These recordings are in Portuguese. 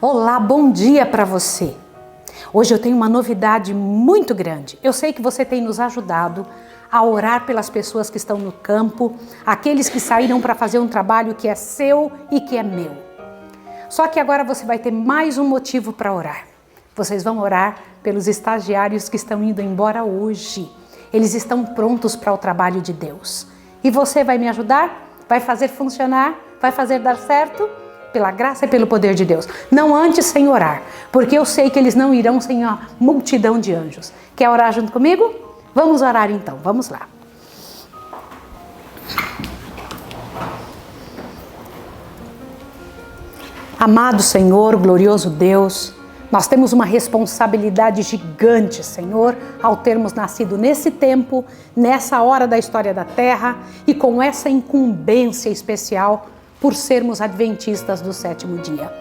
Olá, bom dia para você. Hoje eu tenho uma novidade muito grande. Eu sei que você tem nos ajudado a orar pelas pessoas que estão no campo, aqueles que saíram para fazer um trabalho que é seu e que é meu. Só que agora você vai ter mais um motivo para orar. Vocês vão orar pelos estagiários que estão indo embora hoje. Eles estão prontos para o trabalho de Deus. E você vai me ajudar? Vai fazer funcionar? Vai fazer dar certo? Pela graça e pelo poder de Deus. Não antes sem orar, porque eu sei que eles não irão sem uma multidão de anjos. Quer orar junto comigo? Vamos orar então, vamos lá. Amado Senhor, glorioso Deus, nós temos uma responsabilidade gigante, Senhor, ao termos nascido nesse tempo, nessa hora da história da terra e com essa incumbência especial por sermos adventistas do sétimo dia.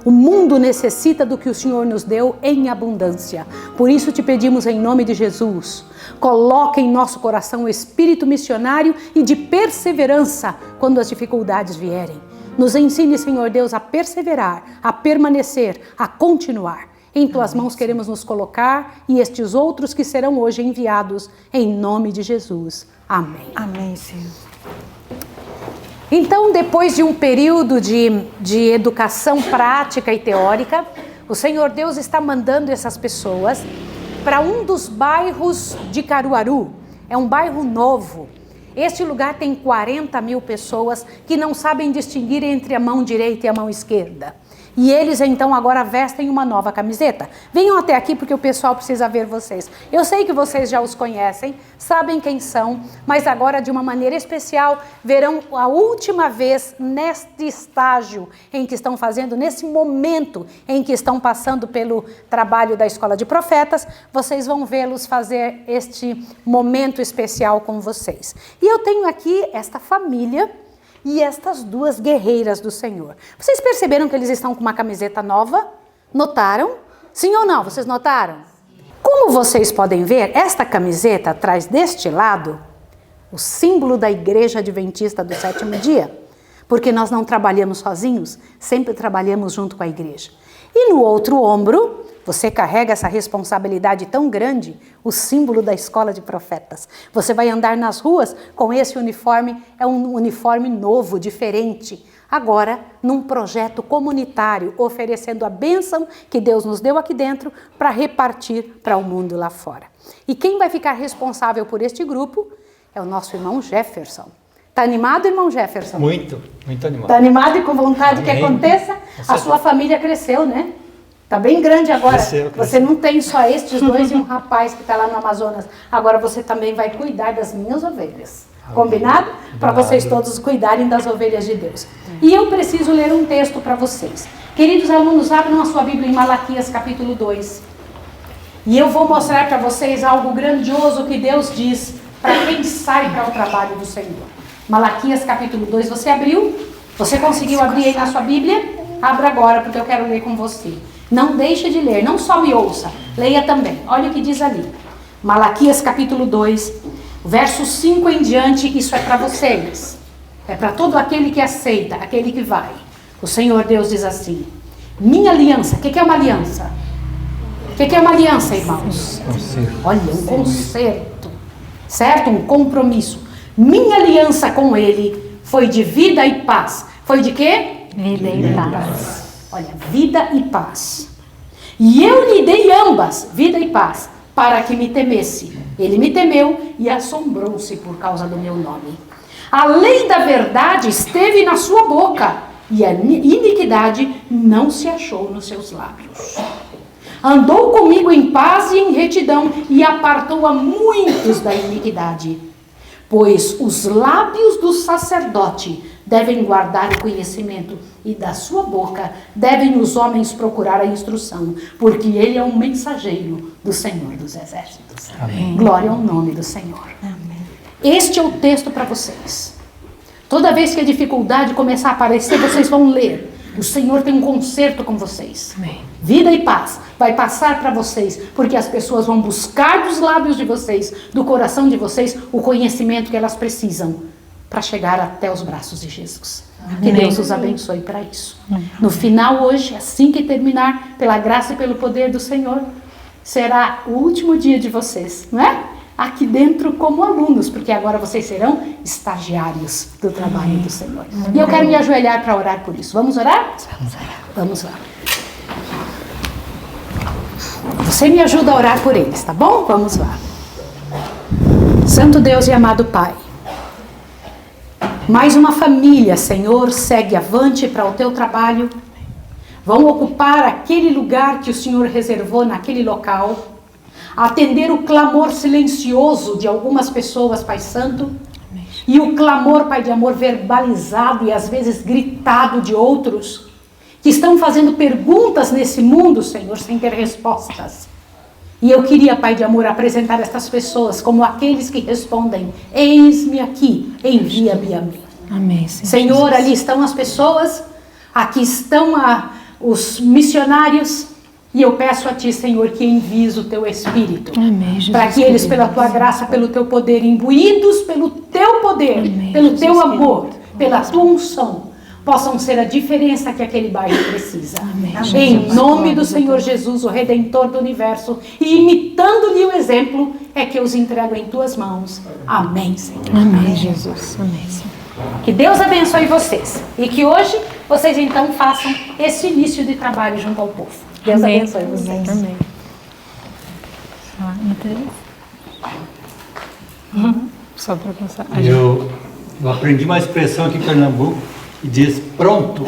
O mundo necessita do que o Senhor nos deu em abundância. Por isso te pedimos em nome de Jesus, coloque em nosso coração o espírito missionário e de perseverança quando as dificuldades vierem. Nos ensine, Senhor Deus, a perseverar, a permanecer, a continuar. Em tuas mãos queremos nos colocar e estes outros que serão hoje enviados em nome de Jesus. Amém. Amém, Senhor. Então, depois de um período de educação prática e teórica, o Senhor Deus está mandando essas pessoas para um dos bairros de Caruaru. É um bairro novo. Este lugar tem 40 mil pessoas que não sabem distinguir entre a mão direita e a mão esquerda. E eles então agora vestem uma nova camiseta. Venham até aqui porque o pessoal precisa ver vocês. Eu sei que vocês já os conhecem, sabem quem são, mas agora de uma maneira especial verão a última vez neste estágio em que estão fazendo, nesse momento em que estão passando pelo trabalho da Escola de Profetas, vocês vão vê-los fazer este momento especial com vocês. E eu tenho aqui esta família e estas duas guerreiras do Senhor. Vocês perceberam que eles estão com uma camiseta nova? Notaram? Sim ou não? Vocês notaram? Como vocês podem ver, esta camiseta traz deste lado o símbolo da Igreja Adventista do Sétimo Dia. Porque nós não trabalhamos sozinhos, sempre trabalhamos junto com a igreja. E no outro ombro, você carrega essa responsabilidade tão grande, o símbolo da Escola de Profetas. Você vai andar nas ruas com esse uniforme, é um uniforme novo, diferente. Agora, num projeto comunitário, oferecendo a bênção que Deus nos deu aqui dentro para repartir para o mundo lá fora. E quem vai ficar responsável por este grupo é o nosso irmão Jefferson. Está animado, irmão Jefferson? Muito animado. Está animado e com vontade Amém. Que aconteça? A sua família cresceu, né? Está bem grande agora. Cresceu. Você não tem só estes dois e um rapaz que está lá no Amazonas. Agora você também vai cuidar das minhas ovelhas. Combinado? Para vocês todos cuidarem das ovelhas de Deus. E eu preciso ler um texto para vocês. Queridos alunos, abram a sua Bíblia em Malaquias capítulo 2. E eu vou mostrar para vocês algo grandioso que Deus diz para quem sai para o trabalho do Senhor. Malaquias capítulo 2. Você abriu? Você conseguiu abrir aí na sua Bíblia? Abra agora porque eu quero ler com você. Não deixe de ler, não só me ouça, leia também. Olha o que diz ali. Malaquias capítulo 2, verso 5 em diante, isso é para vocês. É para todo aquele que aceita, aquele que vai. O Senhor Deus diz assim: minha aliança, o que é uma aliança? O que é uma aliança, irmãos? Olha, um concerto, certo? Um compromisso. Minha aliança com ele foi de vida e paz. Foi de quê? Vida e paz. Olha, vida e paz. E eu lhe dei ambas, vida e paz, para que me temesse. Ele me temeu e assombrou-se por causa do meu nome. A lei da verdade esteve na sua boca, e a iniquidade não se achou nos seus lábios. Andou comigo em paz e em retidão, e apartou a muitos da iniquidade. Pois os lábios do sacerdote devem guardar o conhecimento, e da sua boca devem os homens procurar a instrução, porque ele é um mensageiro do Senhor dos Exércitos. Amém. Glória ao nome do Senhor. Amém. Este é o texto para vocês. Toda vez que a dificuldade começar a aparecer, vocês vão ler. O Senhor tem um concerto com vocês. Amém. Vida e paz vai passar para vocês, porque as pessoas vão buscar dos lábios de vocês, do coração de vocês, o conhecimento que elas precisam para chegar até os braços de Jesus. Que Deus os abençoe para isso. No final hoje, assim que terminar, pela graça e pelo poder do Senhor, será o último dia de vocês, não é? Aqui dentro como alunos, porque agora vocês serão estagiários do trabalho do Senhor. E eu quero me ajoelhar para orar por isso. Vamos orar? Vamos orar. Vamos lá. Você me ajuda a orar por eles, tá bom? Vamos lá. Santo Deus e amado Pai, mais uma família, Senhor, segue avante para o teu trabalho. Vão ocupar aquele lugar que o Senhor reservou naquele local. Atender o clamor silencioso de algumas pessoas, Pai Santo. E o clamor, Pai de amor, verbalizado e às vezes gritado de outros. Que estão fazendo perguntas nesse mundo, Senhor, sem ter respostas. E eu queria, Pai de amor, apresentar estas pessoas como aqueles que respondem: eis-me aqui, envia-me a mim. Amém, Senhor, ali estão as pessoas, aqui estão os missionários, e eu peço a Ti, Senhor, que envies o Teu Espírito. Amém, Jesus, para que eles, pela Tua graça, pelo Teu poder, imbuídos pelo Teu poder, Amém, pelo Jesus, Teu amor, pela Tua unção, possam ser a diferença que aquele bairro precisa. Amém. Em nome do Senhor Jesus, o Redentor do Universo, e imitando-lhe o exemplo, é que eu os entrego em Tuas mãos. Amém, Senhor. Amém, Jesus. Amém, Senhor. Que Deus abençoe vocês. E que hoje vocês então façam esse início de trabalho junto ao povo. Deus Amém. abençoe vocês. Amém. Só para passar. Eu aprendi uma expressão aqui em Pernambuco que diz pronto.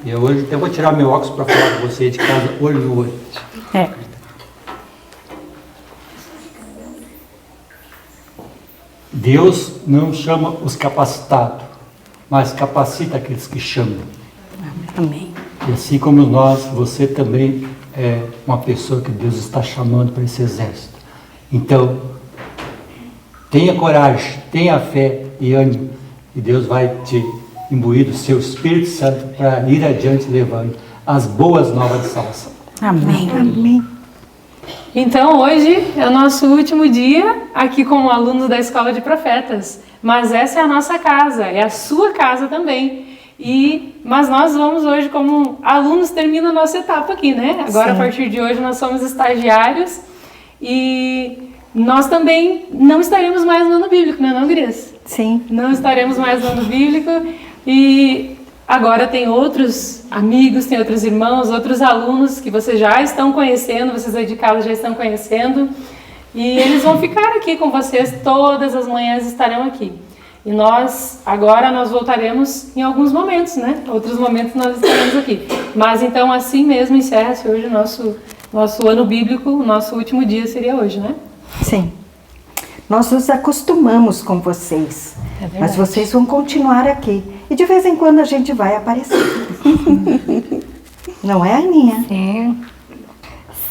E eu hoje até vou tirar meu óculos para falar com vocês de casa olho no olho. É. Deus não chama os capacitados, mas capacita aqueles que chamam. Amém. E assim como nós, você também é uma pessoa que Deus está chamando para esse exército. Então, tenha coragem, tenha fé e ânimo. E Deus vai te imbuir do seu Espírito Santo para ir adiante levando as boas novas de salvação. Amém. Amém. Então, hoje é o nosso último dia aqui como alunos da Escola de Profetas. Mas essa é a nossa casa, é a sua casa também. Mas nós vamos hoje, como alunos, termina a nossa etapa aqui, né? Agora, Sim. A partir de hoje, nós somos estagiários e nós também não estaremos mais no ano bíblico, né, não, Gris? Sim. Não estaremos mais no ano bíblico e agora tem outros amigos, tem outros irmãos, outros alunos que vocês já estão conhecendo, vocês aí de casa já estão conhecendo e eles vão ficar aqui com vocês, todas as manhãs estarão aqui. E agora nós voltaremos em alguns momentos, né? Outros momentos nós estaremos aqui. Mas então assim mesmo encerra-se hoje o nosso ano bíblico, o nosso último dia seria hoje, né? Sim. Nós nos acostumamos com vocês, mas vocês vão continuar aqui. E de vez em quando a gente vai aparecer. Não é, Aninha? Sim.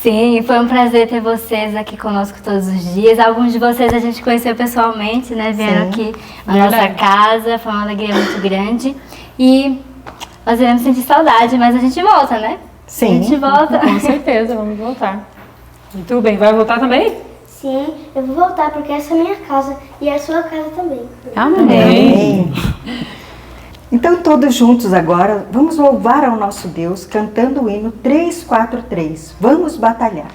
Sim, foi um prazer ter vocês aqui conosco todos os dias. Alguns de vocês a gente conheceu pessoalmente, né? Vieram aqui na nossa casa, foi uma alegria muito grande. E nós iremos sentir saudade, mas a gente volta, né? Sim. A gente volta. Com certeza, vamos voltar. Muito bem, vai voltar também? Sim, eu vou voltar porque essa é a minha casa e é a sua casa também. Amém. Então, todos juntos agora, vamos louvar ao nosso Deus cantando o hino 343. Vamos batalhar.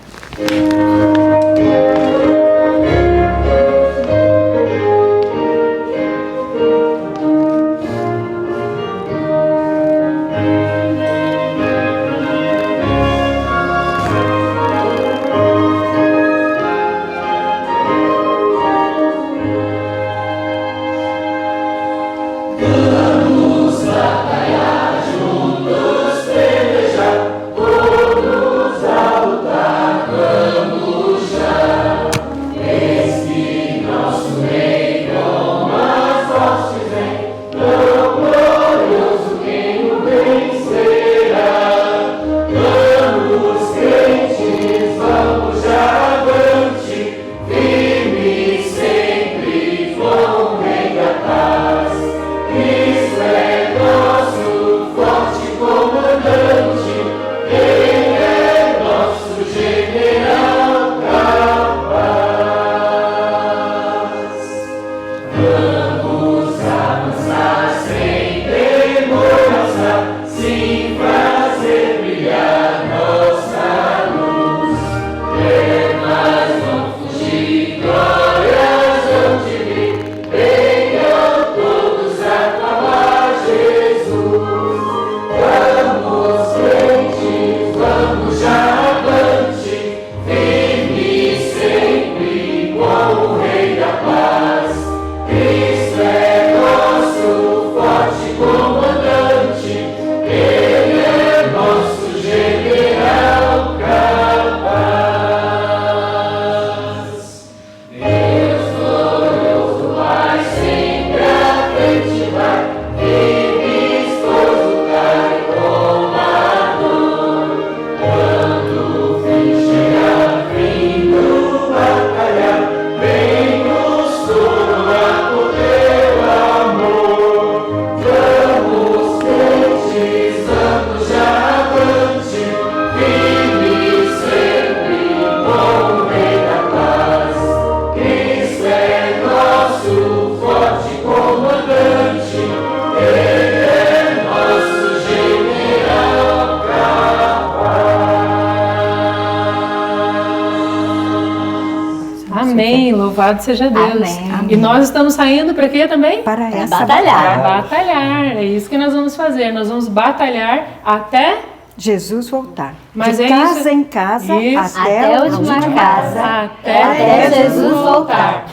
Amém. Louvado seja Deus. Amém. E nós estamos saindo para quê também? Para essa batalhar. Para batalhar. É isso que nós vamos fazer. Nós vamos batalhar até Jesus voltar. Mas de é casa isso. em casa Isso. até Até a última casa. até Jesus voltar.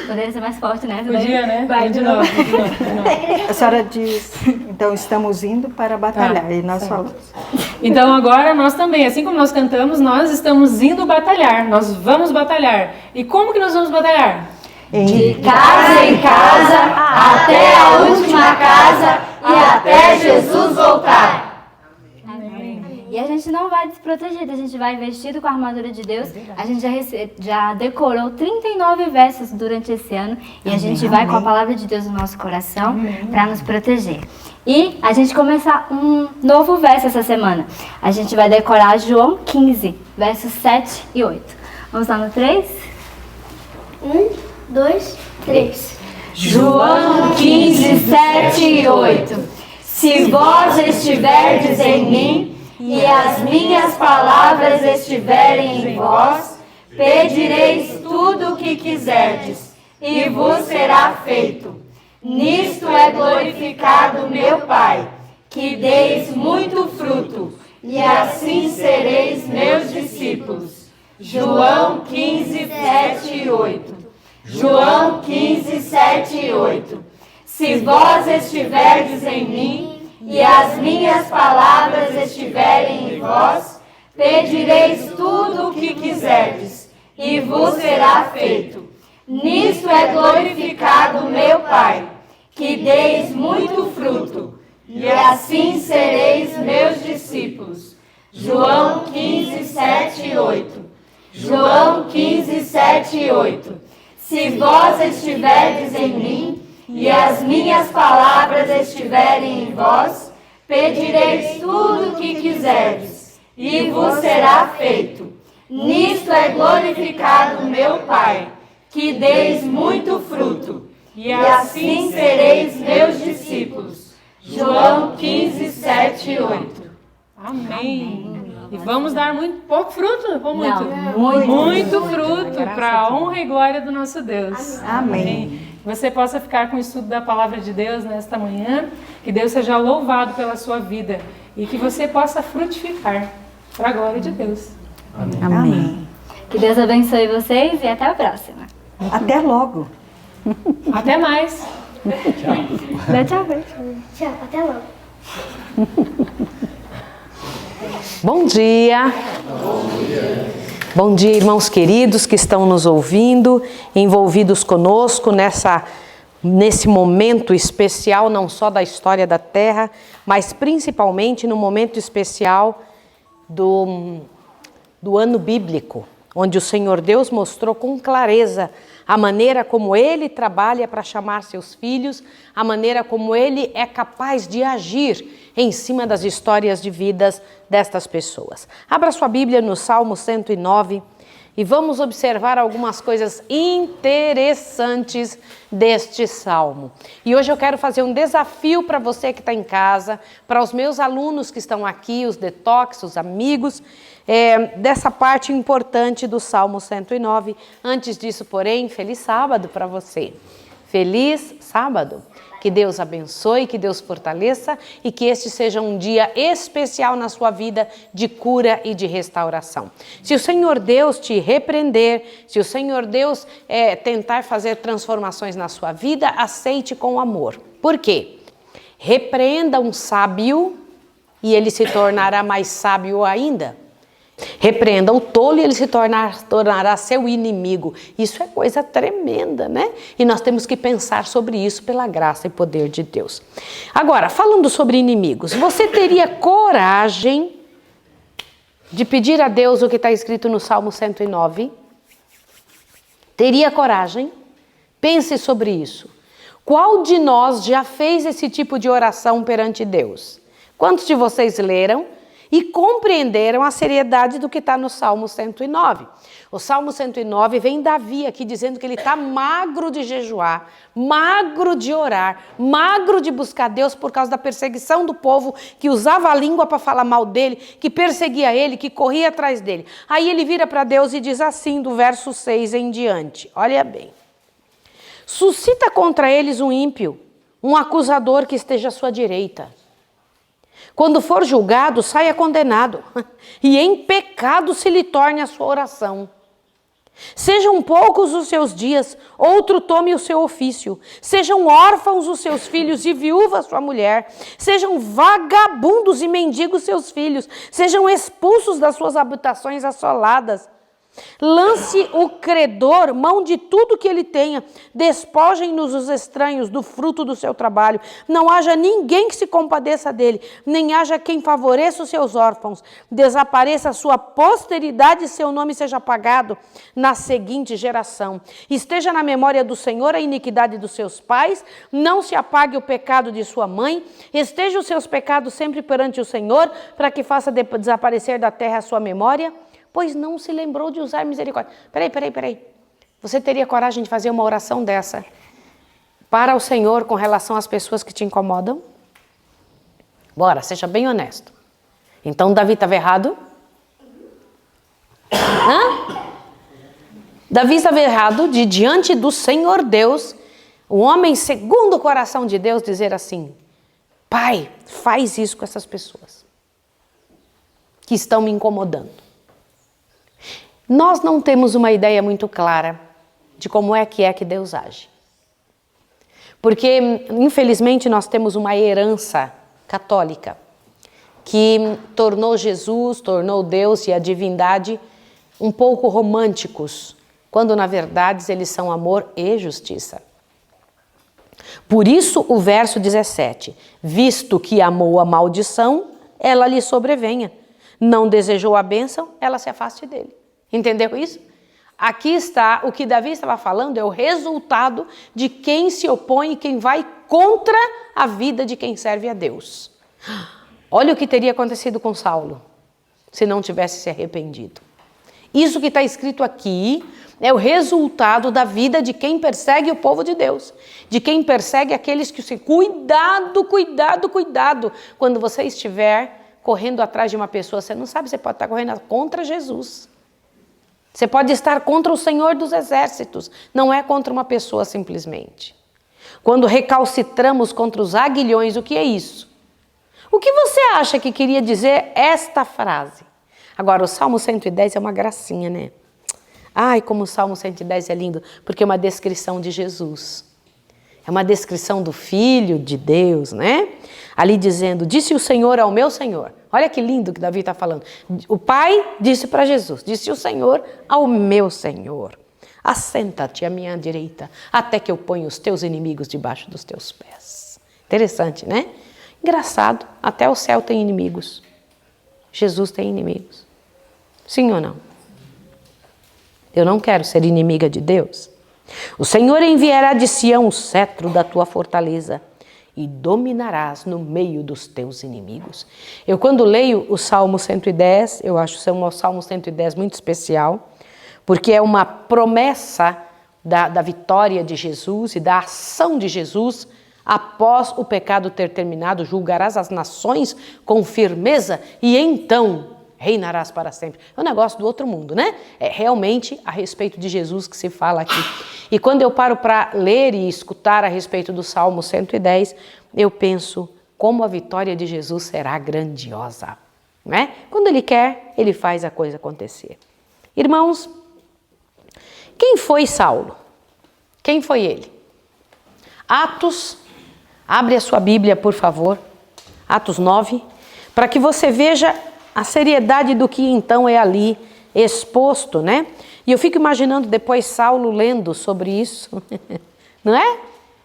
Poderia ser mais forte, né? Podia, né? Vai de novo. De novo. A senhora diz, então estamos indo para batalhar. Tá, E nós falamos. Então agora nós também, assim como nós cantamos, nós estamos indo batalhar. Nós vamos batalhar. E como que nós vamos batalhar? De casa em casa, até a última casa e até Jesus voltar. Amém. E a gente não vai desprotegido, a gente vai vestido com a armadura de Deus. A gente já decorou 39 versos durante esse ano e a gente vai com a palavra de Deus no nosso coração para nos proteger. E a gente começa um novo verso essa semana. A gente vai decorar João 15, versos 7 e 8. Vamos lá no 3? 1, 2, 3. João 15, 7 e 8. Se vós estiverdes em mim e as minhas palavras estiverem em vós, pedireis tudo o que quiserdes e vos será feito. Nisto é glorificado meu Pai, que deis muito fruto, e assim sereis meus discípulos. João 15, 7 e 8. João 15, 7 e 8. Se vós estiverdes em mim e as minhas palavras estiverem em vós, pedireis tudo o que quiserdes, e vos será feito. Nisto é glorificado meu Pai, que deis muito fruto, e assim sereis meus discípulos. João 15, 7 e 8. João 15, 7 e 8. Se vós estiverdes em mim e as minhas palavras estiverem em vós, pedireis tudo o que quiserdes, e vos será feito. Nisto é glorificado meu Pai, que deis muito fruto, e assim sereis meus discípulos. João 15, 7 e 8. Amém. E vamos dar muito pouco fruto? Ou muito? Não, muito fruto para a honra e glória do nosso Deus. Amém. Que você possa ficar com o estudo da palavra de Deus nesta manhã. Que Deus seja louvado pela sua vida e que você possa frutificar para a glória de Deus. Amém. Que Deus abençoe vocês e até a próxima. Até logo. Até mais. Dá tchau, beijo. Tchau, até logo. Bom dia. Bom dia, irmãos queridos que estão nos ouvindo, envolvidos conosco nesse momento especial, não só da história da Terra, mas principalmente no momento especial do ano bíblico, onde o Senhor Deus mostrou com clareza a maneira como Ele trabalha para chamar seus filhos, a maneira como Ele é capaz de agir em cima das histórias de vidas destas pessoas. Abra sua Bíblia no Salmo 109 e vamos observar algumas coisas interessantes deste Salmo. E hoje eu quero fazer um desafio para você que está em casa, para os meus alunos que estão aqui, os detox, os amigos, dessa parte importante do Salmo 109. Antes disso, porém, feliz sábado para você. Feliz sábado. Que Deus abençoe, que Deus fortaleça e que este seja um dia especial na sua vida de cura e de restauração. Se o Senhor Deus te repreender, se o Senhor Deus tentar fazer transformações na sua vida, aceite com amor. Por quê? Repreenda um sábio e ele se tornará mais sábio ainda. Repreenda o tolo e ele se tornará seu inimigo. Isso é coisa tremenda, né? E nós temos que pensar sobre isso pela graça e poder de Deus. Agora, falando sobre inimigos, você teria coragem de pedir a Deus o que está escrito no Salmo 109? Teria coragem? Pense sobre isso. Qual de nós já fez esse tipo de oração perante Deus? Quantos de vocês leram e compreenderam a seriedade do que está no Salmo 109. O Salmo 109 vem Davi aqui dizendo que ele está magro de jejuar, magro de orar, magro de buscar Deus por causa da perseguição do povo que usava a língua para falar mal dele, que perseguia ele, que corria atrás dele. Aí ele vira para Deus e diz assim, do verso 6 em diante, olha bem. Suscita contra eles um ímpio, um acusador que esteja à sua direita. Quando for julgado, saia condenado, e em pecado se lhe torne a sua oração. Sejam poucos os seus dias, outro tome o seu ofício. Sejam órfãos os seus filhos e viúva sua mulher. Sejam vagabundos e mendigos seus filhos. Sejam expulsos das suas habitações assoladas. Lance o credor mão de tudo que ele tenha, despojem-nos os estranhos do fruto do seu trabalho, não haja ninguém que se compadeça dele, nem haja quem favoreça os seus órfãos, desapareça a sua posteridade e seu nome seja apagado na seguinte geração. Esteja na memória do Senhor a iniquidade dos seus pais, não se apague o pecado de sua mãe, esteja os seus pecados sempre perante o Senhor, para que faça desaparecer da terra a sua memória, pois não se lembrou de usar misericórdia. Peraí. Você teria coragem de fazer uma oração dessa para o Senhor com relação às pessoas que te incomodam? Bora, seja bem honesto. Então Davi estava errado? Davi estava errado de diante do Senhor Deus, o homem segundo o coração de Deus, dizer assim, Pai, faz isso com essas pessoas que estão me incomodando. Nós não temos uma ideia muito clara de como é que Deus age. Porque, infelizmente, nós temos uma herança católica que tornou Jesus, tornou Deus e a divindade um pouco românticos, quando, na verdade, eles são amor e justiça. Por isso, o verso 17, visto que amou a maldição, ela lhe sobrevenha. Não desejou a bênção, ela se afaste dele. Entendeu isso? Aqui está, o que Davi estava falando é o resultado de quem se opõe e quem vai contra a vida de quem serve a Deus. Olha o que teria acontecido com Saulo, se não tivesse se arrependido. Isso que está escrito aqui é o resultado da vida de quem persegue o povo de Deus, de quem persegue aqueles que se... Cuidado! Quando você estiver correndo atrás de uma pessoa, você não sabe, você pode estar correndo contra Jesus. Você pode estar contra o Senhor dos Exércitos, não é contra uma pessoa simplesmente. Quando recalcitramos contra os aguilhões, o que é isso? O que você acha que queria dizer esta frase? Agora, o Salmo 110 é uma gracinha, né? Ai, como o Salmo 110 é lindo, porque é uma descrição de Jesus. É uma descrição do Filho de Deus, né? Ali dizendo, disse o Senhor ao meu Senhor. Olha que lindo que Davi está falando. O Pai disse para Jesus, disse o Senhor ao meu Senhor. Assenta-te à minha direita, até que eu ponha os teus inimigos debaixo dos teus pés. Interessante, né? Engraçado, até o céu tem inimigos. Jesus tem inimigos. Sim ou não? Eu não quero ser inimiga de Deus. O Senhor enviará de Sião o cetro da tua fortaleza e dominarás no meio dos teus inimigos. Eu quando leio o Salmo 110, eu acho o Salmo 110 muito especial, porque é uma promessa da vitória de Jesus e da ação de Jesus após o pecado ter terminado, julgarás as nações com firmeza e então reinarás para sempre. É um negócio do outro mundo, né? É realmente a respeito de Jesus que se fala aqui. E quando eu paro para ler e escutar a respeito do Salmo 110, eu penso como a vitória de Jesus será grandiosa, né? Quando Ele quer, Ele faz a coisa acontecer. Irmãos, quem foi Saulo? Quem foi ele? Atos, abre a sua Bíblia, por favor, Atos 9, para que você veja a seriedade do que então é ali exposto, né? E eu fico imaginando depois Saulo lendo sobre isso, não é?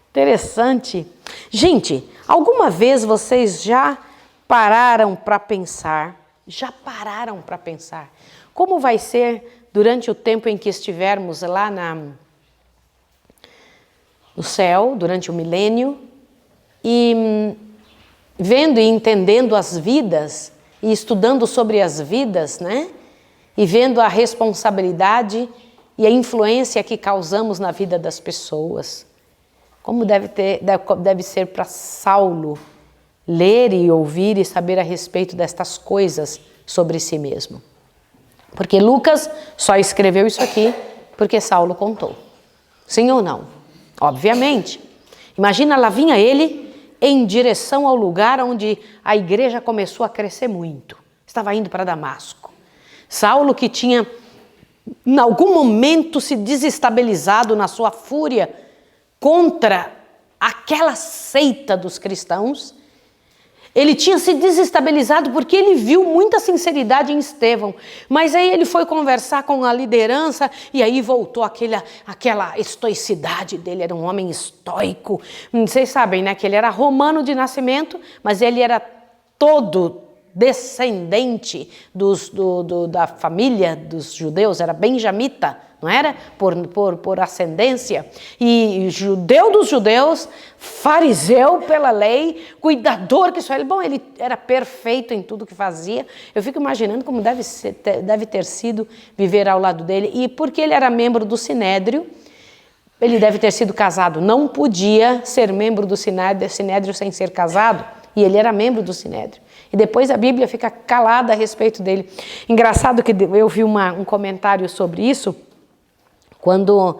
Interessante. Gente, alguma vez vocês já pararam para pensar, como vai ser durante o tempo em que estivermos lá no céu, durante o milênio, e vendo e entendendo as vidas e estudando sobre as vidas, né? E vendo a responsabilidade e a influência que causamos na vida das pessoas. Como deve ser para Saulo ler e ouvir e saber a respeito destas coisas sobre si mesmo. Porque Lucas só escreveu isso aqui porque Saulo contou. Sim ou não? Obviamente. Imagina, lá vinha ele em direção ao lugar onde a igreja começou a crescer muito. Estava indo para Damasco. Saulo, que tinha em algum momento se desestabilizado na sua fúria contra aquela seita dos cristãos, ele tinha se desestabilizado porque ele viu muita sinceridade em Estevão, mas aí ele foi conversar com a liderança e aí voltou aquela estoicidade dele, era um homem estoico. Vocês sabem, né, que ele era romano de nascimento, mas ele era todo descendente da família dos judeus, era benjamita, não era? Por ascendência. E judeu dos judeus, fariseu pela lei, cuidador que só ele. Bom, ele era perfeito em tudo que fazia. Eu fico imaginando como deve ter sido viver ao lado dele. E porque ele era membro do Sinédrio, ele deve ter sido casado. Não podia ser membro do Sinédrio sem ser casado. E ele era membro do Sinédrio. E depois a Bíblia fica calada a respeito dele. Engraçado que eu vi um comentário sobre isso, quando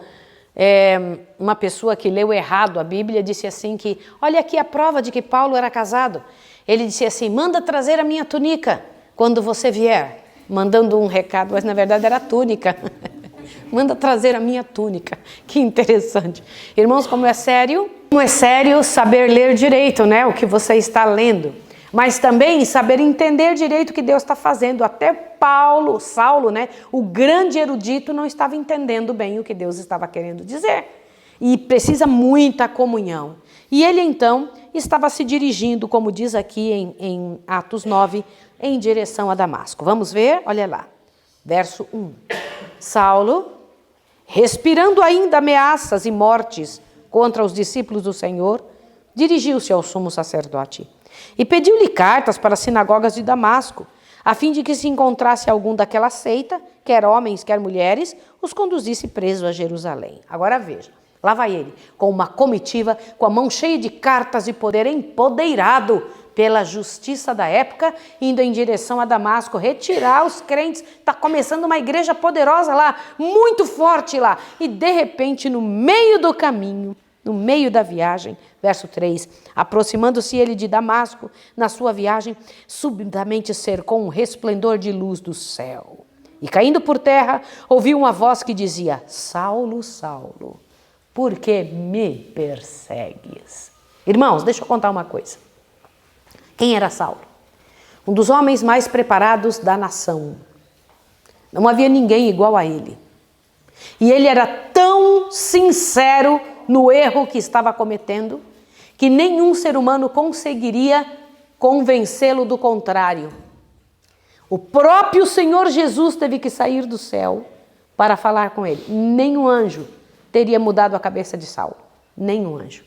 uma pessoa que leu errado a Bíblia disse assim que, olha aqui a prova de que Paulo era casado. Ele disse assim, manda trazer a minha túnica quando você vier. Mandando um recado, mas na verdade era a túnica. Manda trazer a minha túnica. Que interessante. Irmãos, como é sério saber ler direito, né? O que você está lendo. Mas também saber entender direito o que Deus está fazendo. Até Saulo, né, o grande erudito, não estava entendendo bem o que Deus estava querendo dizer. E precisa muita comunhão. E ele então estava se dirigindo, como diz aqui em Atos 9, em direção a Damasco. Vamos ver? Olha lá. Verso 1. Saulo, respirando ainda ameaças e mortes contra os discípulos do Senhor, dirigiu-se ao sumo sacerdote e pediu-lhe cartas para as sinagogas de Damasco, a fim de que se encontrasse algum daquela seita, quer homens, quer mulheres, os conduzisse preso a Jerusalém. Agora veja, lá vai ele, com uma comitiva, com a mão cheia de cartas e poder, empoderado pela justiça da época, indo em direção a Damasco, retirar os crentes. Está começando uma igreja poderosa lá, muito forte lá. E de repente, no meio do caminho, no meio da viagem, verso 3, aproximando-se ele de Damasco, na sua viagem, subitamente cercou um resplendor de luz do céu. E caindo por terra, ouviu uma voz que dizia, Saulo, Saulo, por que me persegues? Irmãos, deixa eu contar uma coisa. Quem era Saulo? Um dos homens mais preparados da nação. Não havia ninguém igual a ele. E ele era tão sincero no erro que estava cometendo, que nenhum ser humano conseguiria convencê-lo do contrário. O próprio Senhor Jesus teve que sair do céu para falar com ele. Nenhum anjo teria mudado a cabeça de Saulo. Nenhum anjo.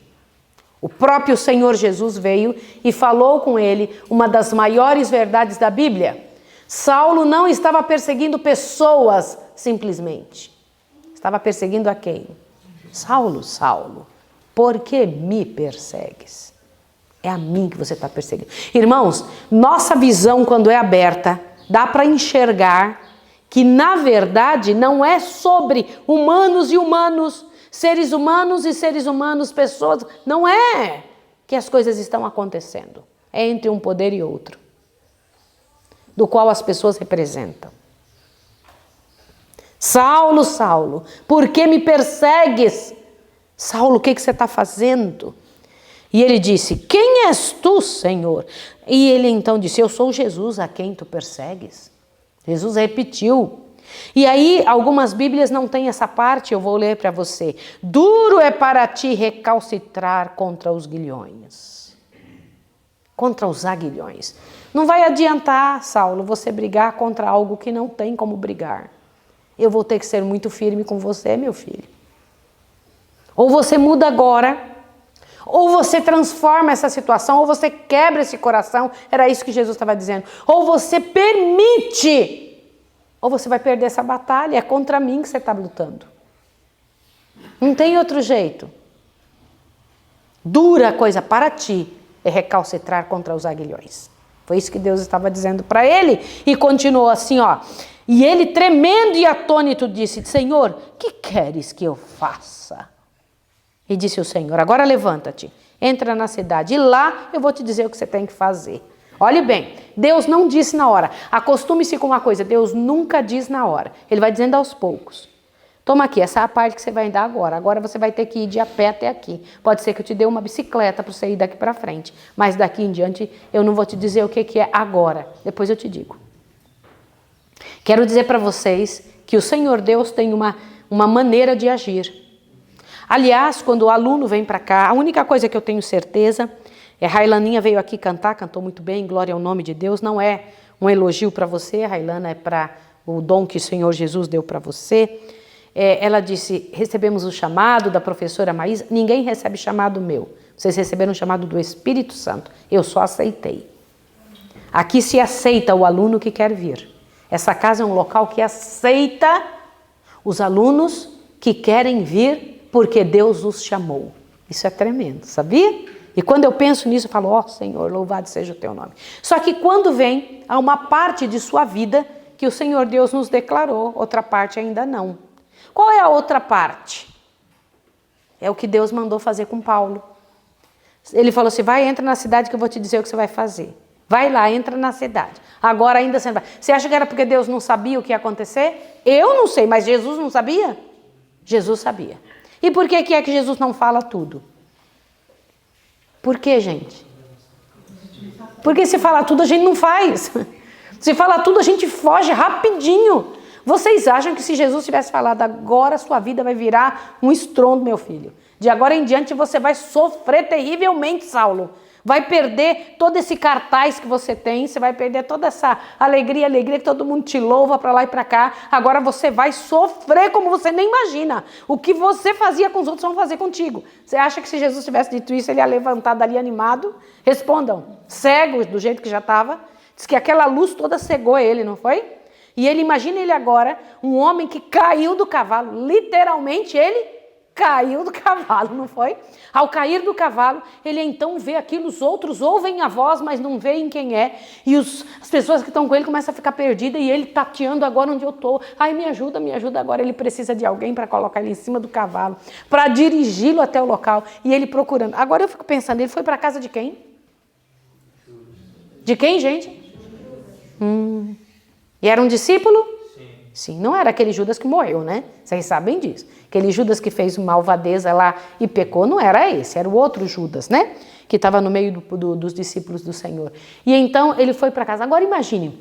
O próprio Senhor Jesus veio e falou com ele uma das maiores verdades da Bíblia. Saulo não estava perseguindo pessoas simplesmente. Estava perseguindo a quem? Saulo, Saulo, por que me persegues? É a mim que você está perseguindo. Irmãos, nossa visão quando é aberta, dá para enxergar que na verdade não é sobre humanos e humanos, seres humanos e seres humanos, pessoas. Não é que as coisas estão acontecendo. É entre um poder e outro, do qual as pessoas representam. Saulo, Saulo, por que me persegues? Saulo, o que você está fazendo? E ele disse, quem és tu, Senhor? E ele então disse, eu sou Jesus a quem tu persegues. Jesus repetiu. E aí, algumas Bíblias não têm essa parte, eu vou ler para você. Duro é para ti recalcitrar contra os guilhões. Contra os aguilhões. Não vai adiantar, Saulo, você brigar contra algo que não tem como brigar. Eu vou ter que ser muito firme com você, meu filho. Ou você muda agora, Ou você transforma essa situação, ou você quebra esse coração, era isso que Jesus estava dizendo. Ou você permite, ou você vai perder essa batalha, é contra mim que você está lutando. Não tem outro jeito. Dura coisa para ti é recalcitrar contra os aguilhões. Foi isso que Deus estava dizendo para ele, e continuou assim, ó. E ele, tremendo e atônito, disse: Senhor, que queres que eu faça? E disse o Senhor: agora levanta-te, entra na cidade, e lá eu vou te dizer o que você tem que fazer. Olhe bem, Deus não disse na hora. Acostume-se com uma coisa, Deus nunca diz na hora. Ele vai dizendo aos poucos. Toma aqui, essa é a parte que você vai andar agora. Agora você vai ter que ir de a pé até aqui. Pode ser que eu te dê uma bicicleta para você ir daqui para frente. Mas daqui em diante eu não vou te dizer o que é agora. Depois eu te digo. Quero dizer para vocês que o Senhor Deus tem uma maneira de agir. Aliás, quando o aluno vem para cá, a única coisa que eu tenho certeza é a Railaninha veio aqui cantar, cantou muito bem, glória ao nome de Deus. Não é um elogio para você, Railana, é para o dom que o Senhor Jesus deu para você. Ela disse: recebemos o chamado da professora Maísa. Ninguém recebe chamado meu. Vocês receberam o chamado do Espírito Santo. Eu só aceitei. Aqui se aceita o aluno que quer vir. Essa casa é um local que aceita os alunos que querem vir porque Deus os chamou. Isso é tremendo, sabia? E quando eu penso nisso, eu falo: ó Senhor, louvado seja o teu nome. Só que quando vem, há uma parte de sua vida que o Senhor Deus nos declarou, outra parte ainda não. Qual é a outra parte? É o que Deus mandou fazer com Paulo. Ele falou assim: vai, entra na cidade que eu vou te dizer o que você vai fazer. Vai lá, entra na cidade. Agora ainda você não vai. Você acha que era porque Deus não sabia o que ia acontecer? Eu não sei, mas Jesus não sabia? Jesus sabia. E por que é que Jesus não fala tudo? Por que, gente? Porque se falar tudo a gente não faz. Se falar tudo a gente foge rapidinho. Vocês acham que se Jesus tivesse falado: agora a sua vida vai virar um estrondo, meu filho. De agora em diante você vai sofrer terrivelmente, Saulo. Vai perder todo esse cartaz que você tem, você vai perder toda essa alegria que todo mundo te louva para lá e para cá. Agora você vai sofrer como você nem imagina. O que você fazia com os outros vão fazer contigo. Você acha que se Jesus tivesse dito isso, ele ia levantar dali animado? Respondam. Cego, do jeito que já estava. Diz que aquela luz toda cegou ele, não foi? E ele, imagina ele agora, um homem que caiu do cavalo. Literalmente ele caiu do cavalo, não foi? Ao cair do cavalo, ele então vê aquilo, os outros ouvem a voz, mas não veem quem é. E as pessoas que estão com ele começam a ficar perdidas e ele tateando agora onde eu estou. Ai, me ajuda agora. Ele precisa de alguém para colocar ele em cima do cavalo, para dirigi-lo até o local. E ele procurando. Agora eu fico pensando, ele foi para a casa de quem? De quem, gente? E era um discípulo? Sim, não era aquele Judas que morreu, né? Vocês sabem disso. Aquele Judas que fez uma malvadeza lá e pecou, não era esse, era o outro Judas, né? Que estava no meio dos discípulos do Senhor. E então ele foi para casa. Agora imagine,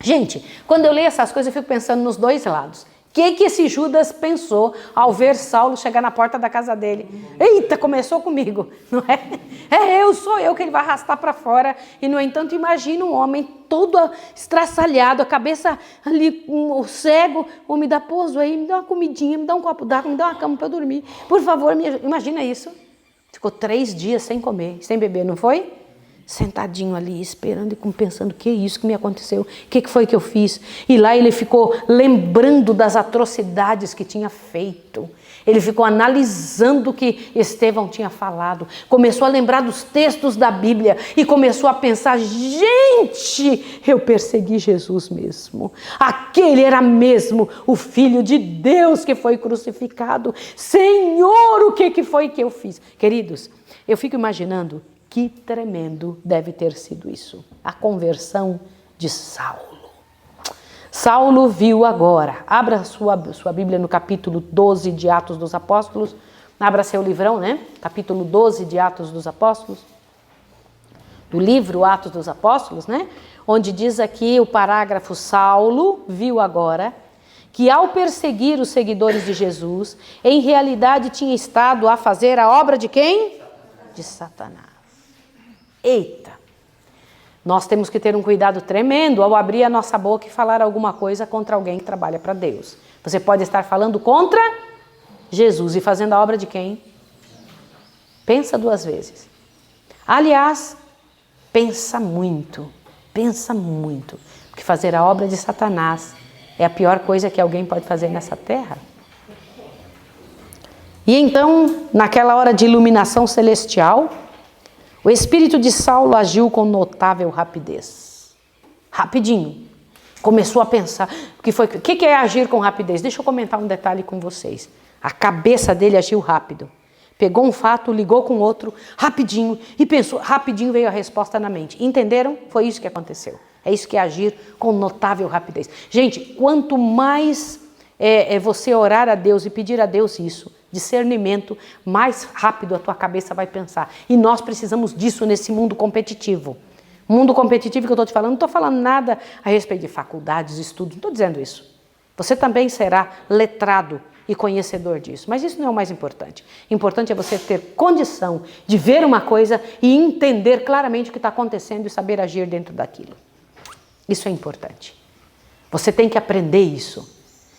gente, quando eu leio essas coisas eu fico pensando nos dois lados. O que esse Judas pensou ao ver Saulo chegar na porta da casa dele? Eita, começou comigo, não é? Sou eu que ele vai arrastar para fora. E, no entanto, imagina um homem todo estraçalhado, a cabeça ali, o cego. Ou me dá pouso aí, me dá uma comidinha, me dá um copo d'água, me dá uma cama para eu dormir. Por favor, imagina isso. Ficou 3 dias sem comer, sem beber, não foi? Sentadinho ali, esperando e pensando: o que é isso que me aconteceu? O que foi que eu fiz? E lá ele ficou lembrando das atrocidades que tinha feito. Ele ficou analisando o que Estevão tinha falado. Começou a lembrar dos textos da Bíblia e começou a pensar: gente, eu persegui Jesus mesmo. Aquele era mesmo o Filho de Deus que foi crucificado. Senhor, o que foi que eu fiz? Queridos, eu fico imaginando que tremendo deve ter sido isso. A conversão de Saulo. Saulo viu agora. Abra sua Bíblia no capítulo 12 de Atos dos Apóstolos. Abra seu livrão, né? Capítulo 12 de Atos dos Apóstolos. Do livro Atos dos Apóstolos, né? Onde diz aqui o parágrafo: Saulo viu agora que ao perseguir os seguidores de Jesus, em realidade tinha estado a fazer a obra de quem? De Satanás. Eita! Nós temos que ter um cuidado tremendo ao abrir a nossa boca e falar alguma coisa contra alguém que trabalha para Deus. Você pode estar falando contra Jesus e fazendo a obra de quem? Pensa 2 vezes. Aliás, pensa muito, porque fazer a obra de Satanás é a pior coisa que alguém pode fazer nessa terra. E então, naquela hora de iluminação celestial, o espírito de Saulo agiu com notável rapidez. Rapidinho. Começou a pensar. O que é agir com rapidez? Deixa eu comentar um detalhe com vocês. A cabeça dele agiu rápido. Pegou um fato, ligou com outro, rapidinho, e pensou, rapidinho veio a resposta na mente. Entenderam? Foi isso que aconteceu. É isso que é agir com notável rapidez. Gente, quanto mais você orar a Deus e pedir a Deus isso, discernimento, mais rápido a tua cabeça vai pensar. E nós precisamos disso nesse mundo competitivo. Mundo competitivo que eu estou te falando, não estou falando nada a respeito de faculdades, estudos, não estou dizendo isso. Você também será letrado e conhecedor disso. Mas isso não é o mais importante. O importante é você ter condição de ver uma coisa e entender claramente o que está acontecendo e saber agir dentro daquilo. Isso é importante. Você tem que aprender isso.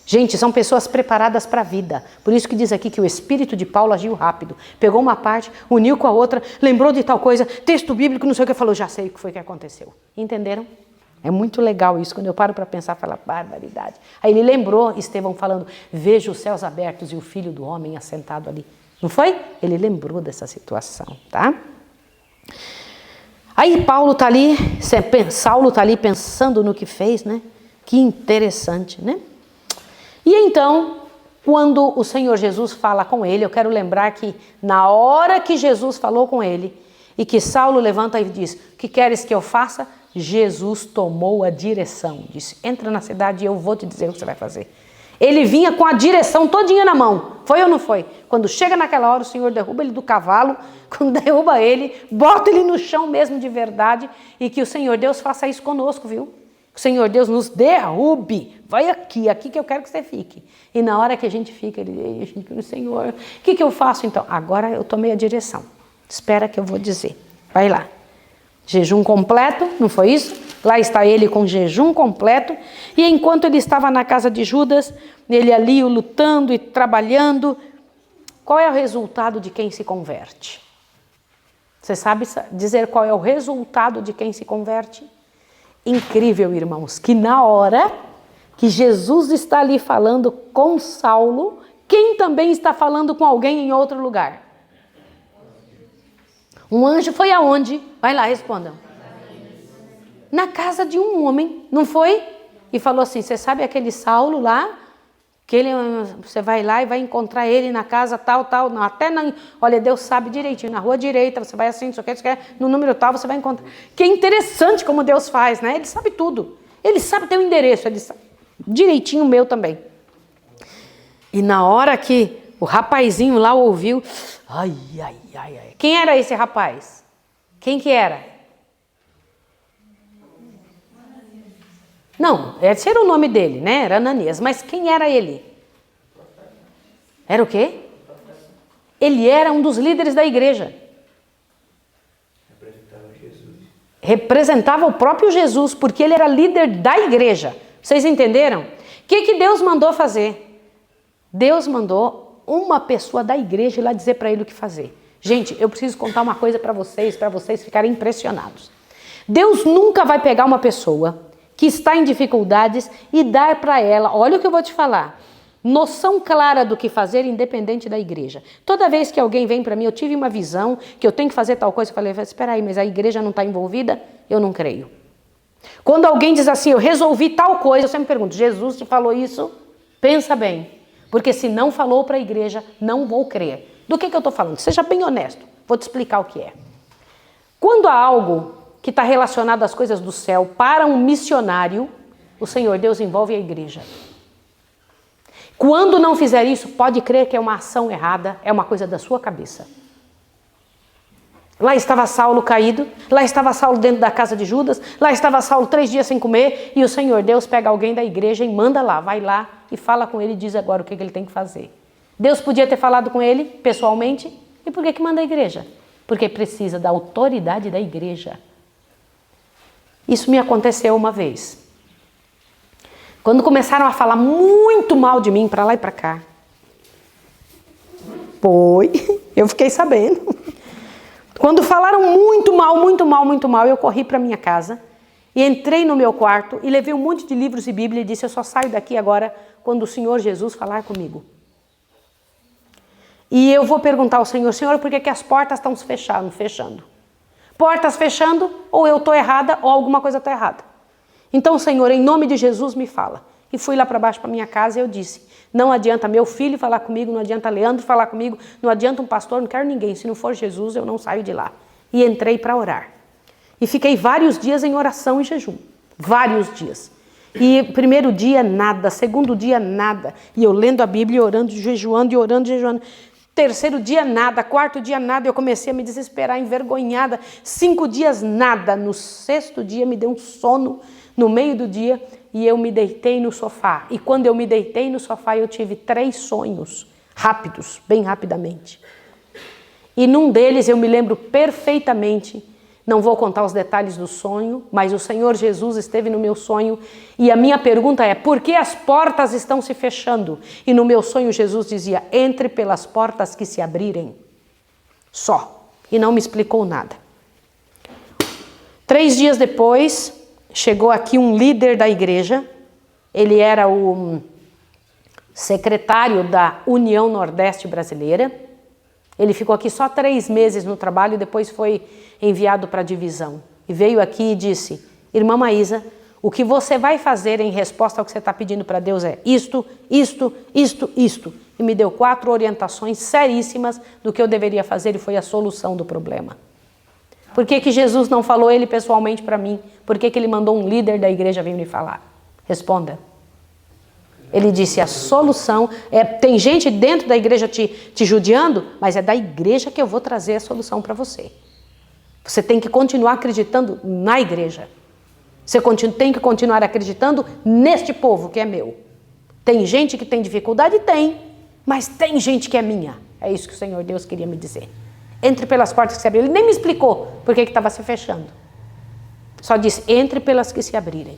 Gente, são pessoas preparadas para a vida. Por isso que diz aqui que o espírito de Paulo agiu rápido. Pegou uma parte, uniu com a outra, lembrou de tal coisa, texto bíblico, não sei o que, falou, já sei o que foi que aconteceu. Entenderam? É muito legal isso, quando eu paro para pensar, falo, barbaridade. Aí ele lembrou, Estevão falando, veja os céus abertos e o Filho do Homem assentado ali. Não foi? Ele lembrou dessa situação, tá? Aí Saulo está ali pensando no que fez, né? Que interessante, né? E então, quando o Senhor Jesus fala com ele, eu quero lembrar que na hora que Jesus falou com ele, e que Saulo levanta e diz, o que queres que eu faça? Jesus tomou a direção, disse, entra na cidade e eu vou te dizer o que você vai fazer. Ele vinha com a direção todinha na mão, foi ou não foi? Quando chega naquela hora, o Senhor derruba ele do cavalo, quando derruba ele, bota ele no chão mesmo de verdade, e que o Senhor Deus faça isso conosco, viu? O Senhor Deus nos derrube, vai aqui que eu quero que você fique. E na hora que a gente fica, o Senhor, o que eu faço então? Agora eu tomei a direção, espera que eu vou dizer, vai lá. Jejum completo, não foi isso? Lá está ele com jejum completo. E enquanto ele estava na casa de Judas, ele ali lutando e trabalhando, qual é o resultado de quem se converte? Você sabe dizer qual é o resultado de quem se converte? Incrível, irmãos, que na hora que Jesus está ali falando com Saulo, quem também está falando com alguém em outro lugar? Um anjo foi aonde? Vai lá, respondam. Na casa de um homem, não foi? E falou assim, você sabe aquele Saulo lá? Que você vai lá e vai encontrar ele na casa tal, olha, Deus sabe direitinho, na rua direita, você vai assim, no número tal, você vai encontrar. Que é interessante como Deus faz, né? Ele sabe tudo. Ele sabe teu endereço, ele sabe direitinho o meu também. E na hora que o rapazinho lá ouviu, ai. Quem era esse rapaz? Quem que era? Não, esse era o nome dele, né? Era Ananias. Mas quem era ele? Era o quê? Ele era um dos líderes da igreja. Representava o próprio Jesus, porque ele era líder da igreja. Vocês entenderam? O que Deus mandou fazer? Deus mandou uma pessoa da igreja ir lá dizer para ele o que fazer. Gente, eu preciso contar uma coisa para vocês ficarem impressionados. Deus nunca vai pegar uma pessoa que está em dificuldades e dar para ela, olha o que eu vou te falar, noção clara do que fazer independente da igreja. Toda vez que alguém vem para mim, eu tive uma visão que eu tenho que fazer tal coisa, eu falei, espera aí, mas a igreja não está envolvida? Eu não creio. Quando alguém diz assim, eu resolvi tal coisa, eu sempre pergunto, Jesus te falou isso? Pensa bem, porque se não falou para a igreja, não vou crer. Do que eu estou falando? Seja bem honesto, vou te explicar o que é. Quando há algo que está relacionado às coisas do céu para um missionário, o Senhor Deus envolve a igreja. Quando não fizer isso, pode crer que é uma ação errada, é uma coisa da sua cabeça. Lá estava Saulo caído, lá estava Saulo dentro da casa de Judas, lá estava Saulo 3 dias sem comer, e o Senhor Deus pega alguém da igreja e manda lá, vai lá e fala com ele e diz agora o que ele tem que fazer. Deus podia ter falado com ele pessoalmente, e por que manda a igreja? Porque precisa da autoridade da igreja. Isso me aconteceu uma vez. Quando começaram a falar muito mal de mim, para lá e para cá. Eu fiquei sabendo. Quando falaram muito mal, eu corri para minha casa e entrei no meu quarto e levei um monte de livros e Bíblia e disse, eu só saio daqui agora quando o Senhor Jesus falar comigo. E eu vou perguntar ao Senhor, Senhor, por que as portas estão se fechando? Portas fechando, ou eu estou errada, ou alguma coisa está errada. Então, Senhor, em nome de Jesus, me fala. E fui lá para baixo para minha casa e eu disse, não adianta meu filho falar comigo, não adianta Leandro falar comigo, não adianta um pastor, não quero ninguém. Se não for Jesus, eu não saio de lá. E entrei para orar. E fiquei vários dias em oração e jejum. Vários dias. E primeiro dia, nada. Segundo dia, nada. E eu lendo a Bíblia, orando, jejuando e orando, jejuando. Terceiro dia, nada. Quarto dia, nada. Eu comecei a me desesperar, envergonhada. 5 dias, nada. No 6º dia, me deu um sono no meio do dia e eu me deitei no sofá. E quando eu me deitei no sofá, eu tive 3 sonhos rápidos, bem rapidamente. E num deles eu me lembro perfeitamente, não vou contar os detalhes do sonho, mas o Senhor Jesus esteve no meu sonho e a minha pergunta é, por que as portas estão se fechando? E no meu sonho Jesus dizia, entre pelas portas que se abrirem. Só. E não me explicou nada. 3 dias depois, chegou aqui um líder da igreja, ele era o secretário da União Nordeste Brasileira, ele ficou aqui só 3 meses no trabalho e depois foi enviado para a divisão. E veio aqui e disse, irmã Maísa, o que você vai fazer em resposta ao que você está pedindo para Deus é isto. E me deu 4 orientações seríssimas do que eu deveria fazer e foi a solução do problema. Por que Jesus não falou ele pessoalmente para mim? Por que ele mandou um líder da igreja vir me falar? Responda. Ele disse, a solução tem gente dentro da igreja te judiando, mas é da igreja que eu vou trazer a solução para você. Você tem que continuar acreditando na igreja. Você tem que continuar acreditando neste povo que é meu. Tem gente que tem dificuldade? Tem. Mas tem gente que é minha. É isso que o Senhor Deus queria me dizer. Entre pelas portas que se abriram. Ele nem me explicou por que estava se fechando. Só disse, entre pelas que se abrirem.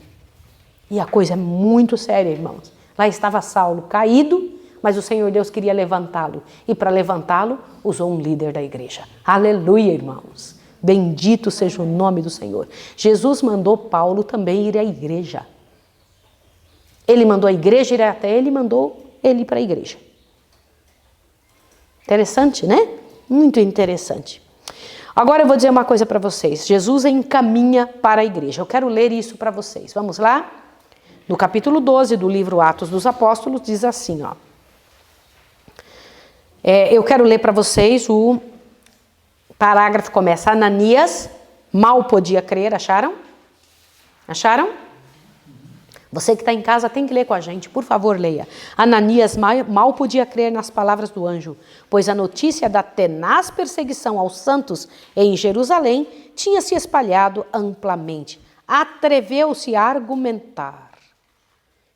E a coisa é muito séria, irmãos. Lá estava Saulo caído, mas o Senhor Deus queria levantá-lo. E para levantá-lo, usou um líder da igreja. Aleluia, irmãos. Bendito seja o nome do Senhor. Jesus mandou Paulo também ir à igreja. Ele mandou a igreja ir até ele e mandou ele ir para a igreja. Interessante, né? Muito interessante. Agora eu vou dizer uma coisa para vocês. Jesus encaminha para a igreja. Eu quero ler isso para vocês. Vamos lá? No capítulo 12 do livro Atos dos Apóstolos, diz assim, ó. Eu quero ler para vocês o parágrafo, começa, Ananias mal podia crer, acharam? Acharam? Você que está em casa tem que ler com a gente, por favor, leia. Ananias mal podia crer nas palavras do anjo, pois a notícia da tenaz perseguição aos santos em Jerusalém tinha se espalhado amplamente. Atreveu-se a argumentar.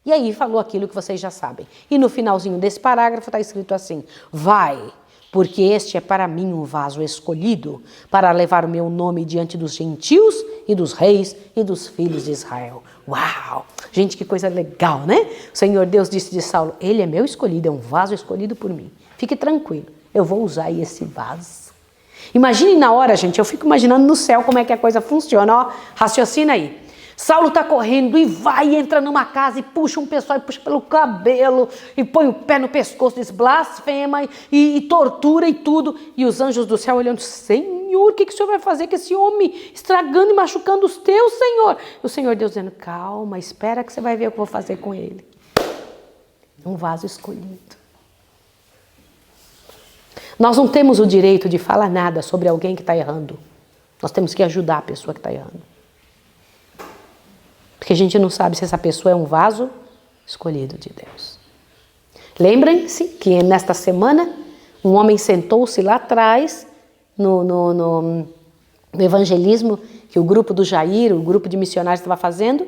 E aí falou aquilo que vocês já sabem. E no finalzinho desse parágrafo está escrito assim, vai, porque este é para mim um vaso escolhido para levar o meu nome diante dos gentios e dos reis e dos filhos de Israel. Uau! Gente, que coisa legal, né? O Senhor Deus disse de Saulo, ele é meu escolhido, é um vaso escolhido por mim. Fique tranquilo, eu vou usar esse vaso. Imagine na hora, gente, eu fico imaginando no céu como é que a coisa funciona, ó, raciocina aí. Saulo está correndo e vai, entra numa casa e puxa um pessoal, e puxa pelo cabelo, e põe o pé no pescoço, diz blasfema, e tortura e tudo. E os anjos do céu olhando, Senhor, o que o Senhor vai fazer com esse homem, estragando e machucando os teus, Senhor? E o Senhor Deus dizendo, calma, espera que você vai ver o que eu vou fazer com ele. Um vaso escolhido. Nós não temos o direito de falar nada sobre alguém que está errando. Nós temos que ajudar a pessoa que está errando. Porque a gente não sabe se essa pessoa é um vaso escolhido de Deus. Lembrem-se que nesta semana, um homem sentou-se lá atrás, no evangelismo, que o grupo do Jair, o grupo de missionários estava fazendo,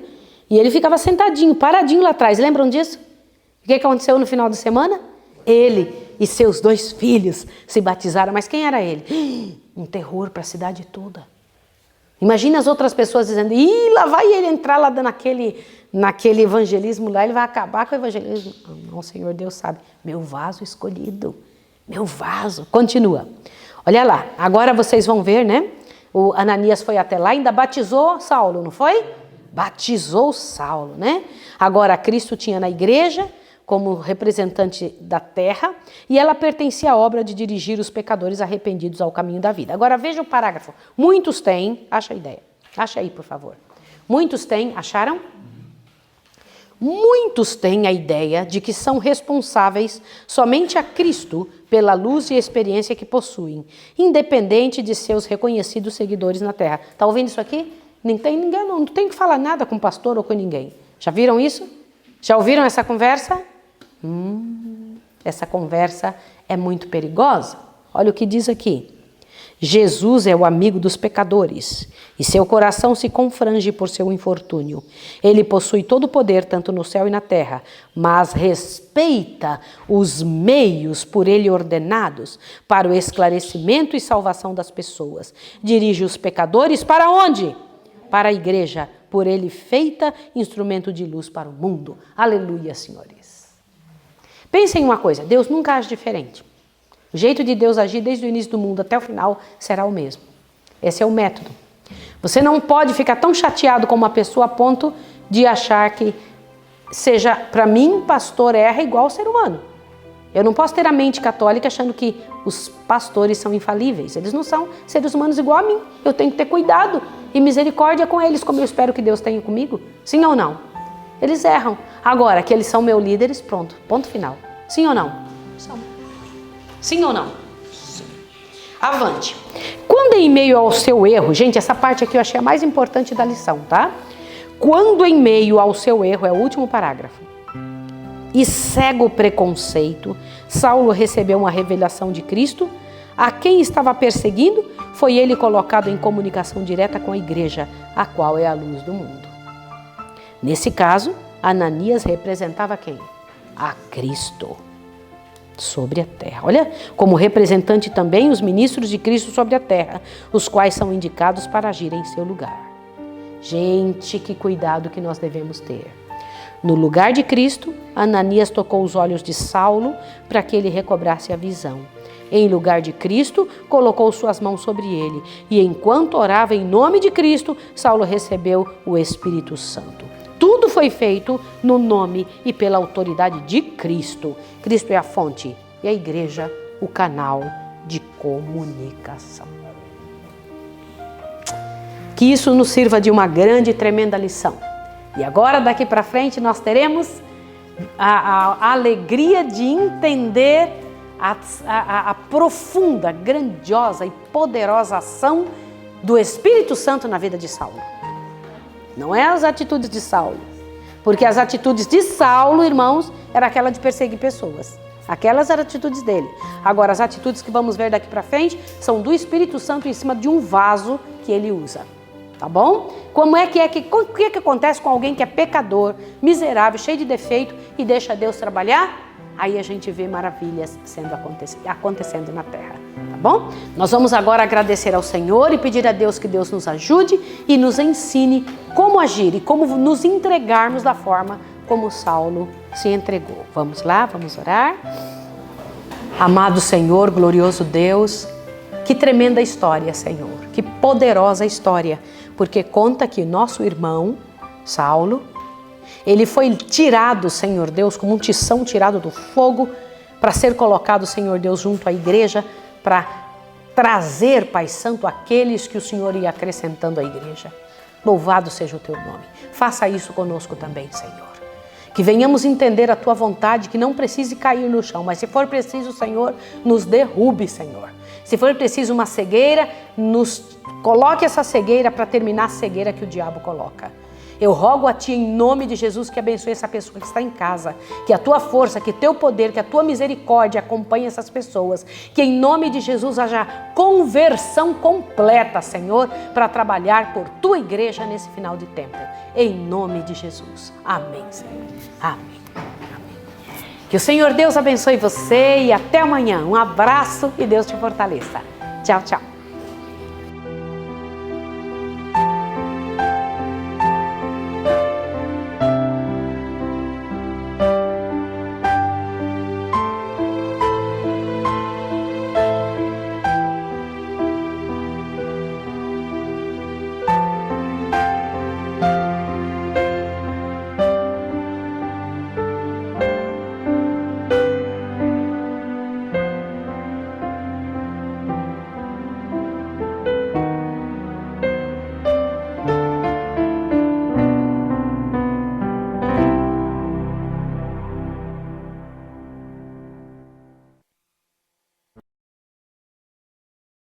e ele ficava sentadinho, paradinho lá atrás. Lembram disso? O que aconteceu no final de semana? Ele e seus 2 filhos se batizaram. Mas quem era ele? Um terror para a cidade toda. Imagina as outras pessoas dizendo, lá vai ele entrar lá naquele evangelismo lá, ele vai acabar com o evangelismo. Não, o Senhor Deus sabe. Meu vaso escolhido, meu vaso. Continua. Olha lá, agora vocês vão ver, né? O Ananias foi até lá e ainda batizou Saulo, não foi? Batizou Saulo, né? Agora Cristo tinha na igreja como representante da terra e ela pertencia à obra de dirigir os pecadores arrependidos ao caminho da vida. Agora veja o parágrafo. Muitos têm, acha a ideia, acha aí por favor. Muitos têm, acharam? Muitos têm a ideia de que são responsáveis somente a Cristo pela luz e experiência que possuem, independente de seus reconhecidos seguidores na terra. Está ouvindo isso aqui? Não tem que falar nada com o pastor ou com ninguém. Já viram isso? Já ouviram essa conversa? Essa conversa é muito perigosa. Olha o que diz aqui. Jesus é o amigo dos pecadores e seu coração se confrange por seu infortúnio. Ele possui todo o poder, tanto no céu e na terra, mas respeita os meios por ele ordenados para o esclarecimento e salvação das pessoas. Dirige os pecadores para onde? Para a igreja, por ele feita instrumento de luz para o mundo. Aleluia, senhores. Pensem em uma coisa, Deus nunca age diferente. O jeito de Deus agir desde o início do mundo até o final será o mesmo. Esse é o método. Você não pode ficar tão chateado com uma pessoa a ponto de achar que seja, para mim, pastor erra igual ao ser humano. Eu não posso ter a mente católica achando que os pastores são infalíveis. Eles não são seres humanos igual a mim. Eu tenho que ter cuidado e misericórdia com eles, como eu espero que Deus tenha comigo. Sim ou não? Eles erram. Agora, que eles são meus líderes, pronto. Ponto final. Sim ou não? São. Sim ou não? Sim. Avante. Quando em meio ao seu erro, gente, essa parte aqui eu achei a mais importante da lição, tá? Quando em meio ao seu erro, é o último parágrafo, e cego preconceito, Saulo recebeu uma revelação de Cristo, a quem estava perseguindo, foi ele colocado em comunicação direta com a igreja, a qual é a luz do mundo. Nesse caso, Ananias representava quem? A Cristo sobre a terra. Olha, como representante também os ministros de Cristo sobre a terra, os quais são indicados para agir em seu lugar. Gente, que cuidado que nós devemos ter. No lugar de Cristo, Ananias tocou os olhos de Saulo para que ele recobrasse a visão. Em lugar de Cristo, colocou suas mãos sobre ele, e enquanto orava em nome de Cristo, Saulo recebeu o Espírito Santo. Tudo foi feito no nome e pela autoridade de Cristo. Cristo é a fonte e a igreja o canal de comunicação. Que isso nos sirva de uma grande e tremenda lição. E agora, daqui para frente, nós teremos a alegria de entender a profunda, grandiosa e poderosa ação do Espírito Santo na vida de Saulo. Não é as atitudes de Saulo, porque as atitudes de Saulo, irmãos, era aquela de perseguir pessoas. Aquelas eram atitudes dele. Agora, as atitudes que vamos ver daqui para frente são do Espírito Santo em cima de um vaso que ele usa. Tá bom? O que acontece com alguém que é pecador, miserável, cheio de defeito e deixa Deus trabalhar? Aí a gente vê maravilhas acontecendo na terra, tá bom? Nós vamos agora agradecer ao Senhor e pedir a Deus que Deus nos ajude e nos ensine como agir e como nos entregarmos da forma como Saulo se entregou. Vamos lá, vamos orar. Amado Senhor, glorioso Deus, que tremenda história, Senhor, que poderosa história, porque conta que nosso irmão, Saulo, ele foi tirado, Senhor Deus, como um tição tirado do fogo, para ser colocado, Senhor Deus, junto à igreja, para trazer, Pai Santo, aqueles que o Senhor ia acrescentando à igreja. Louvado seja o Teu nome. Faça isso conosco também, Senhor. Que venhamos entender a Tua vontade, que não precise cair no chão, mas se for preciso, Senhor, nos derrube, Senhor. Se for preciso uma cegueira, nos coloque essa cegueira para terminar a cegueira que o diabo coloca. Eu rogo a Ti, em nome de Jesus, que abençoe essa pessoa que está em casa, que a Tua força, que Teu poder, que a Tua misericórdia acompanhe essas pessoas, que em nome de Jesus haja conversão completa, Senhor, para trabalhar por Tua igreja nesse final de tempo. Em nome de Jesus. Amém, Senhor. Amém. Amém. Que o Senhor Deus abençoe você e até amanhã. Um abraço e Deus te fortaleça. Tchau, tchau.